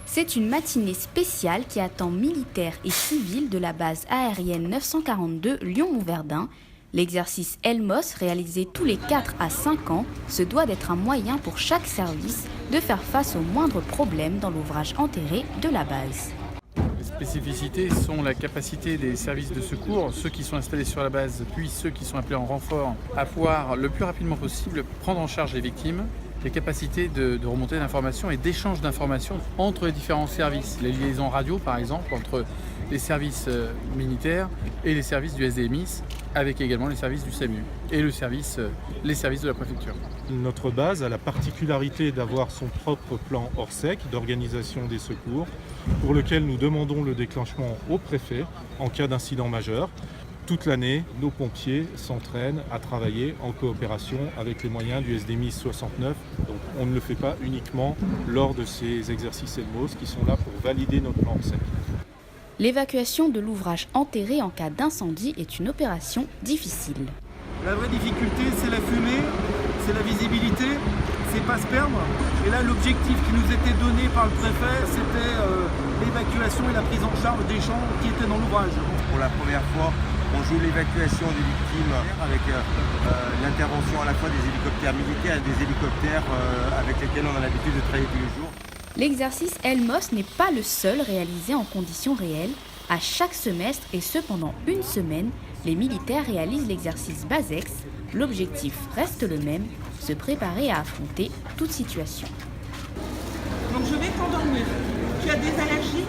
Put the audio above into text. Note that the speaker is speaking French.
C'est une matinée spéciale qui attend militaires et civils de la base aérienne 942 Lyon-Mouverdun. L'exercice Elmos, réalisé tous les 4 à 5 ans, se doit d'être un moyen pour chaque service de faire face aux moindres problèmes dans l'ouvrage enterré de la base. Les spécificités sont la capacité des services de secours, ceux qui sont installés sur la base, puis ceux qui sont appelés en renfort, à pouvoir le plus rapidement possible prendre en charge les victimes, les capacités de remontée d'informations et d'échange d'informations entre les différents services, les liaisons radio par exemple, entre les services militaires et les services du SDMIS, avec également les services du SAMU et les services de la préfecture. Notre base a la particularité d'avoir son propre plan Orsec d'organisation des secours, pour lequel nous demandons le déclenchement au préfet en cas d'incident majeur. Toute l'année, nos pompiers s'entraînent à travailler en coopération avec les moyens du SDMIS 69. Donc on ne le fait pas uniquement lors de ces exercices Elmos qui sont là pour valider notre plan Orsec. L'évacuation de l'ouvrage enterré en cas d'incendie est une opération difficile. La vraie difficulté, c'est la fumée, c'est la visibilité, c'est pas se perdre. Et là, l'objectif qui nous était donné par le préfet, c'était l'évacuation et la prise en charge des gens qui étaient dans l'ouvrage. Pour la première fois, on joue l'évacuation des victimes avec l'intervention à la fois des hélicoptères militaires et des hélicoptères avec lesquels on a l'habitude de travailler tous les jours. L'exercice Elmos n'est pas le seul réalisé en conditions réelles. À chaque semestre, et ce pendant une semaine, les militaires réalisent l'exercice Basex. L'objectif reste le même, se préparer à affronter toute situation. Donc je vais t'endormir. Tu as des allergies ?